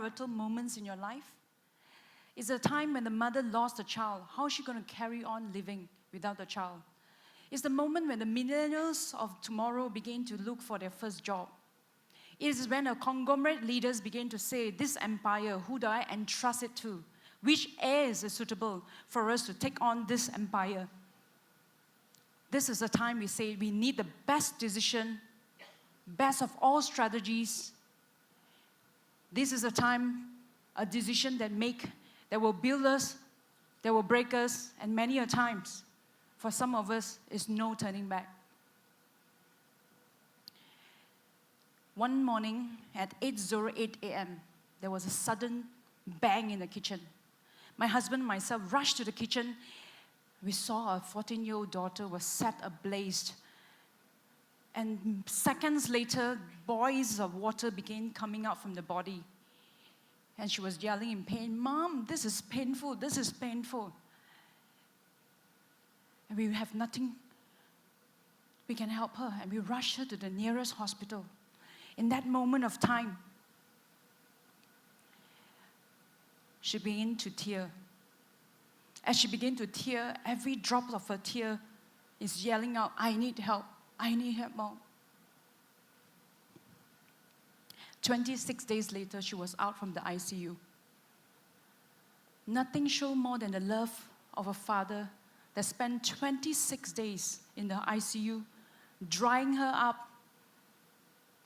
pivotal moments in your life. It's a time when the mother lost a child. How is she going to carry on living without the child? It's the moment when the millennials of tomorrow begin to look for their first job. It is when our conglomerate leaders begin to say, this empire, who do I entrust it to? Which heirs is suitable for us to take on this empire? This is the time we say we need the best decision, best of all strategies. This is a time, a decision that will build us, that will break us, and many a times, for some of us, is no turning back. One morning at 8:08 a.m., there was a sudden bang in the kitchen. My husband and myself rushed to the kitchen. We saw our 14-year-old daughter was set ablaze. And seconds later, boils of water began coming out from the body. And she was yelling in pain, "Mom, this is painful, this is painful." And we have nothing. We can help her. And we rushed her to the nearest hospital. In that moment of time, she began to tear. As she began to tear, every drop of her tear is yelling out, "I need help, I need help, Mom." 26 days later, she was out from the ICU. Nothing showed more than the love of a father that spent 26 days in the ICU, drying her up,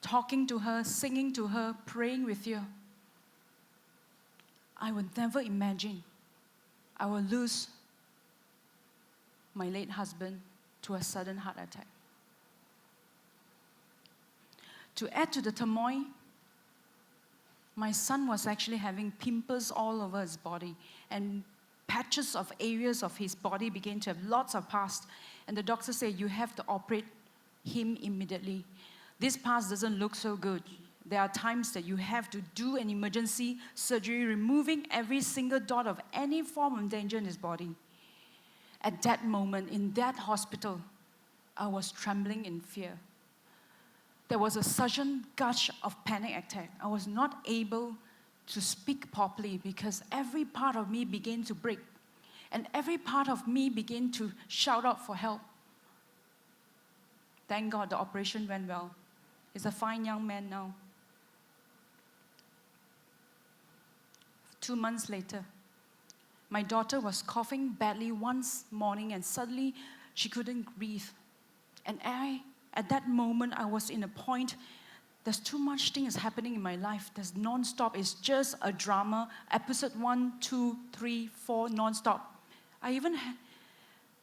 talking to her, singing to her, praying with her. I would never imagine I will lose my late husband to a sudden heart attack. To add to the turmoil, my son was actually having pimples all over his body, and patches of areas of his body began to have lots of pus. And the doctor said, "You have to operate him immediately. This pus doesn't look so good. There are times that you have to do an emergency surgery, removing every single dot of any form of danger in his body." At that moment, in that hospital, I was trembling in fear. There was a sudden gush of panic attack. I was not able to speak properly because every part of me began to break. And every part of me began to shout out for help. Thank God the operation went well. He's a fine young man now. 2 months later, my daughter was coughing badly one morning, and suddenly she couldn't breathe. And at that moment, I was in a point, there's too much things happening in my life. There's Nonstop. It's just a drama. Episode 1, 2, 3, 4, Nonstop. I even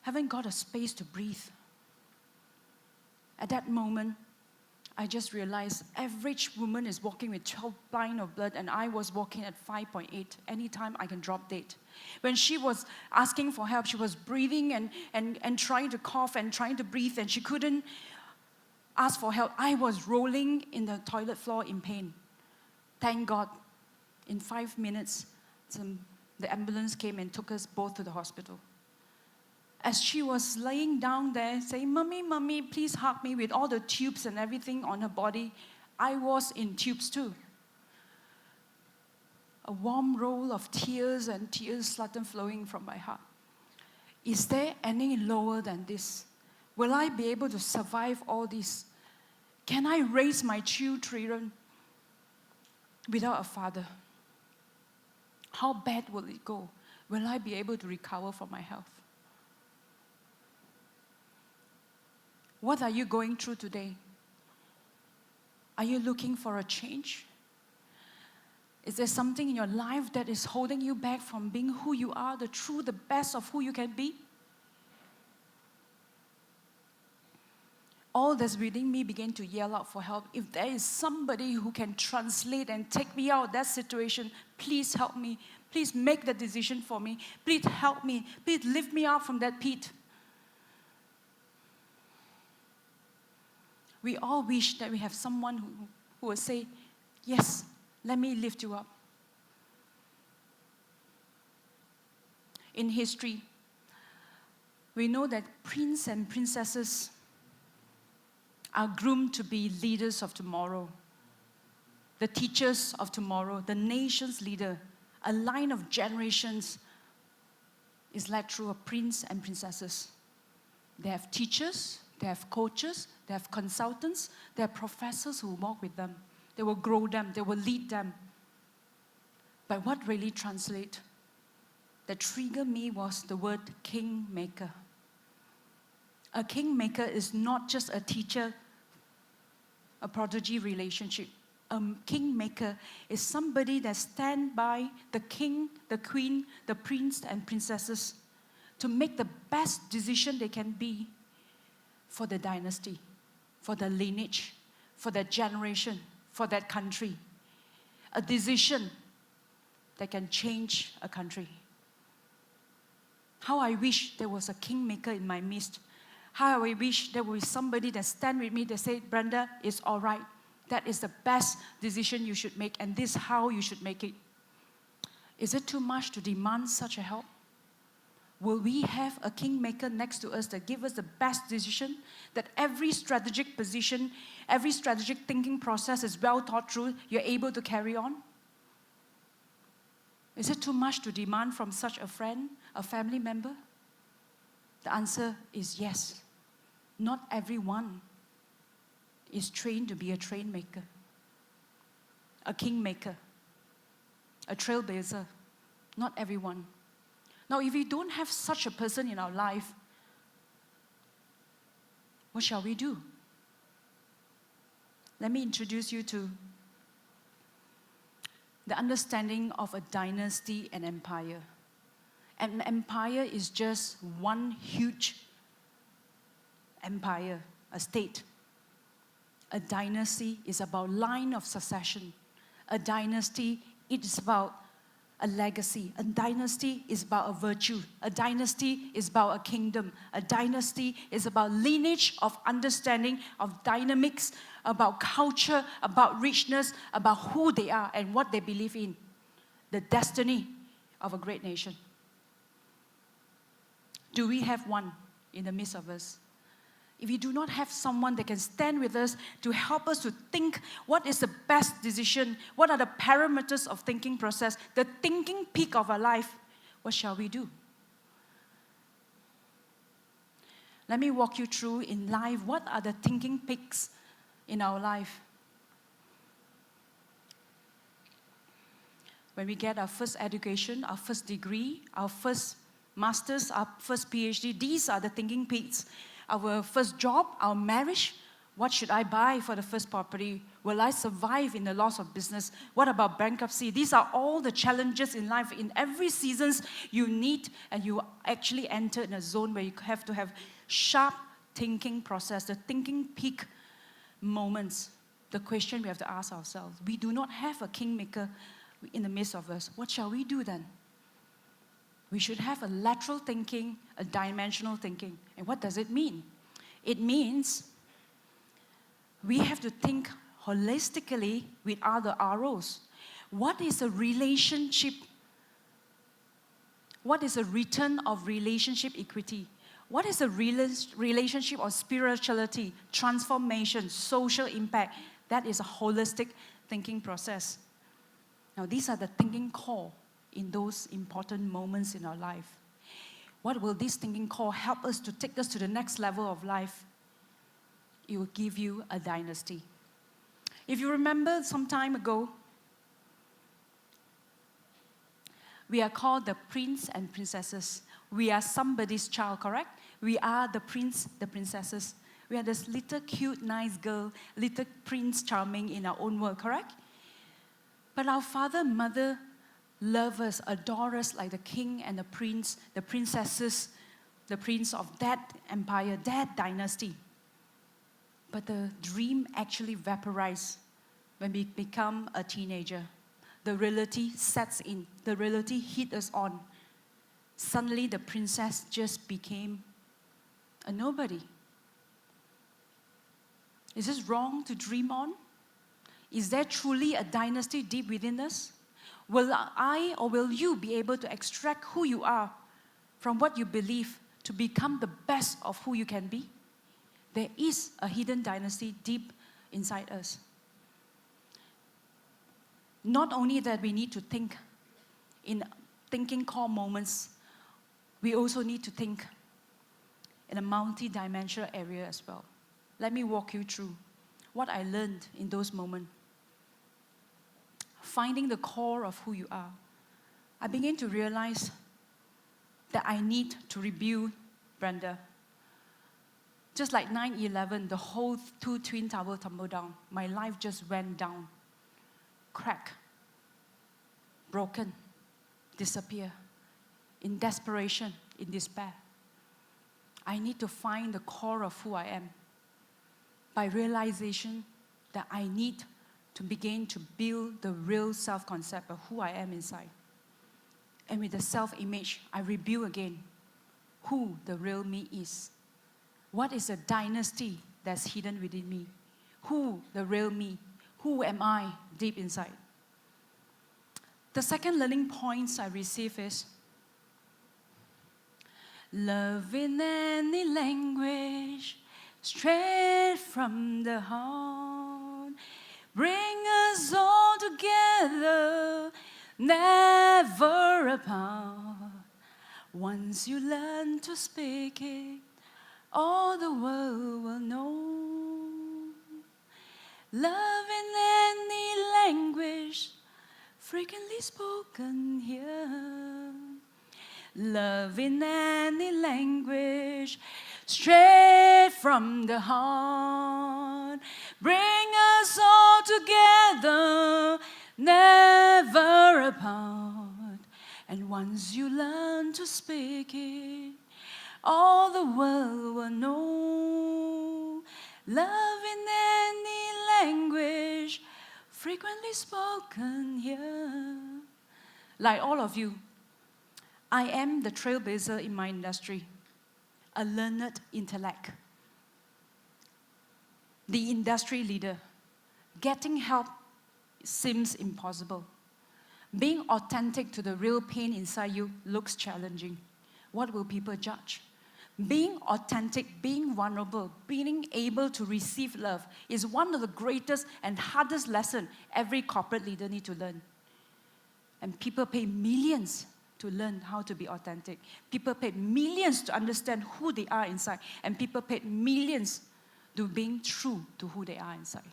haven't got a space to breathe. At that moment, I just realized average woman is walking with 12 pints of blood, and I was walking at 5.8. Anytime I can drop dead. When she was asking for help, she was breathing and trying to cough and trying to breathe, and she couldn't ask for help. I was rolling in the toilet floor in pain. Thank God, in 5 minutes, the ambulance came and took us both to the hospital. As she was laying down there saying, "Mommy, Mommy, please hug me," with all the tubes and everything on her body, I was in tubes too. A warm roll of tears, and tears started flowing from my heart. Is there any lower than this? Will I be able to survive all this? Can I raise my children without a father? How bad will it go? Will I be able to recover from my health? What are you going through today? Are you looking for a change? Is there something in your life that is holding you back from being who you are, the best of who you can be? All that's within me began to yell out for help. If there is somebody who can translate and take me out of that situation, please help me. Please make the decision for me. Please help me. Please lift me out from that pit. We all wish that we have someone who will say, "Yes, let me lift you up." In history, we know that princes and princesses are groomed to be leaders of tomorrow. the teachers of tomorrow, the nation's leader, a line of generations is led through a prince and princesses. They have teachers, they have coaches, they have consultants, they have professors who walk with them. They will grow them, they will lead them. But what really translates, that triggered me was the word kingmaker. A kingmaker is not just a teacher, a prodigy relationship. A kingmaker is somebody that stands by the king, the queen, the prince and princesses to make the best decision they can be for the dynasty, for the lineage, for that generation, for that country. A decision that can change a country. How I wish there was a kingmaker in my midst. How I wish there was somebody that stand with me that say, Brenda, it's all right. That is the best decision you should make, and this is how you should make it. Is it too much to demand such a help? Will we have a kingmaker next to us that give us the best decision, that every strategic position, every strategic thinking process is well thought through, you're able to carry on? Is it too much to demand from such a friend, a family member? The answer is yes. Not everyone is trained to be a train maker, a kingmaker, a trailblazer. Not everyone. Now, if we don't have such a person in our life, what shall we do? Let me introduce you to the understanding of a dynasty and empire. An empire is just one huge empire, a state. A dynasty is about line of succession. A dynasty, it is about a legacy. A dynasty is about a virtue. A dynasty is about a kingdom. A dynasty is about lineage of understanding, of dynamics, about culture, about richness, about who they are and what they believe in. The destiny of a great nation. Do we have one in the midst of us? If we do not have someone that can stand with us to help us to think what is the best decision, what are the parameters of thinking process, the thinking peak of our life, what shall we do? Let me walk you through in life, what are the thinking peaks in our life? When we get our first education, our first degree, our first master's, our first PhD, these are the thinking peaks. Our first job, our marriage, what should I buy for the first property? Will I survive in the loss of business? What about bankruptcy? These are all the challenges in life. In every season, you need, and you actually enter in a zone where you have to have sharp thinking process, the thinking peak moments. The question we have to ask ourselves, we do not have a kingmaker in the midst of us. What shall we do then? We should have a lateral thinking, a dimensional thinking. And what does it mean? It means we have to think holistically with other ROs. What is a relationship? What is a return of relationship equity? What is a relationship of spirituality, transformation, social impact? That is a holistic thinking process. Now, these are the thinking core in those important moments in our life. What will this thinking core help us to take us to the next level of life? It will give you a dynasty. If you remember some time ago, we are called the prince and princesses. We are somebody's child, correct? We are the prince, the princesses. We are this little cute, nice girl, little prince charming in our own world, correct? But our father and mother love us, adore us like the king and the prince, the princesses, the prince of that empire, that dynasty. But the dream actually vaporizes when we become a teenager. The reality sets in. The reality hit us on. Suddenly the princess just became a nobody. Is this wrong to dream on? Is there truly a dynasty deep within us? Will I or will you be able to extract who you are from what you believe to become the best of who you can be? There is a hidden dynasty deep inside us. Not only that we need to think in thinking core moments, we also need to think in a multi-dimensional area as well. Let me walk you through what I learned in those moments. Finding the core of who you are. I began to realize that I need to rebuild Brenda. Just like 9/11, the whole 2 Twin Towers tumbled down. My life just went down. Crack. Broken. Disappear. In desperation, in despair. I need to find the core of who I am by realization that I need to begin to build the real self-concept of who I am inside. And with the self-image, I rebuild again who the real me is. What is the dynasty that's hidden within me? Who the real me? Who am I deep inside? The second learning points I receive is love in any language, straight from the heart, bring us all together, never apart. Once you learn to speak it, all the world will know. Love in any language, frequently spoken here. Love in any language, straight from the heart. Bring us all together, never apart. And once you learn to speak it, all the world will know. Love in any language, frequently spoken here. Like all of you, I am the trailblazer in my industry, a learned intellect, the industry leader. Getting help seems impossible. Being authentic to the real pain inside you looks challenging. What will people judge? Being authentic, being vulnerable, being able to receive love is one of the greatest and hardest lessons every corporate leader needs to learn. And people pay millions to learn how to be authentic. People pay millions to understand who they are inside. And people pay millions to being true to who they are inside.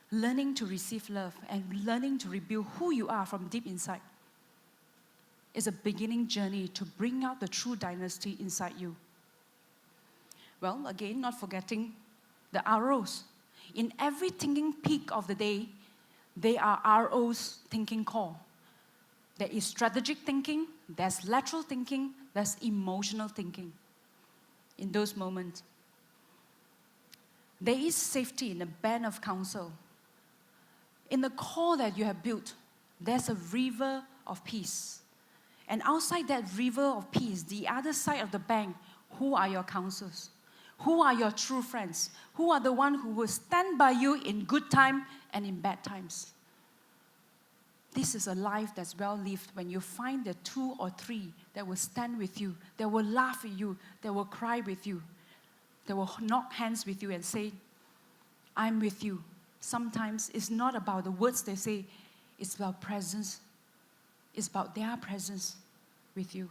Learning to receive love and learning to rebuild who you are from deep inside is a beginning journey to bring out the true dynasty inside you. Well, again, not forgetting the ROs. In every thinking peak of the day, they are ROs thinking core. There is strategic thinking, there's lateral thinking, there's emotional thinking. In those moments, there is safety in the band of counsel. In the core that you have built, there's a river of peace. And outside that river of peace, the other side of the bank, who are your counsels? Who are your true friends? Who are the ones who will stand by you in good time and in bad times? This is a life that's well lived when you find the 2 or 3 that will stand with you, that will laugh with you, that will cry with you, that will knock hands with you and say, I'm with you. Sometimes it's not about the words they say, it's about presence. It's about their presence with you.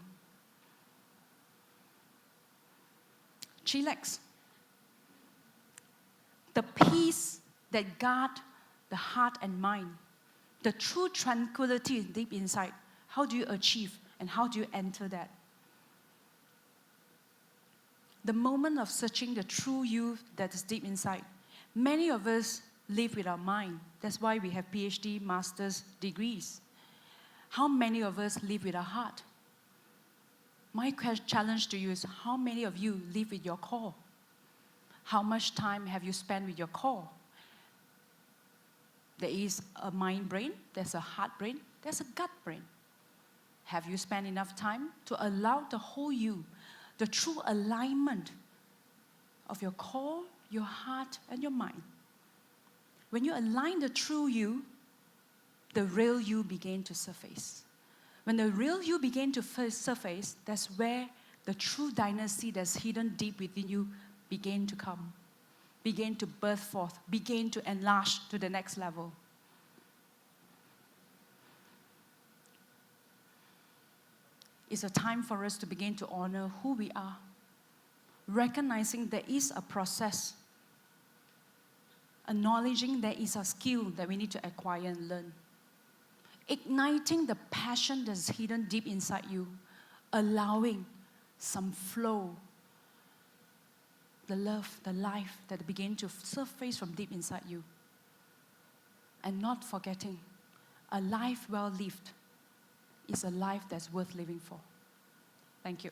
Chillax. The peace that guards the heart and mind. The true tranquility deep inside. How do you achieve and how do you enter that? The moment of searching the true you that is deep inside. Many of us live with our mind. That's why we have PhD, master's degrees. How many of us live with our heart? My challenge to you is how many of you live with your core? How much time have you spent with your core? There is a mind brain, there's a heart brain, there's a gut brain. Have you spent enough time to allow the whole you, the true alignment of your core, your heart, and your mind? When you align the true you, the real you begin to surface. When the real you begin to surface, that's where the true dynasty that's hidden deep within you begin to come, begin to birth forth, begin to enlarge to the next level. It's a time for us to begin to honor who we are, recognizing there is a process, acknowledging there is a skill that we need to acquire and learn, igniting the passion that's hidden deep inside you, allowing some flow, the love, the life that begin to surface from deep inside you. And not forgetting, a life well lived is a life that's worth living for. Thank you.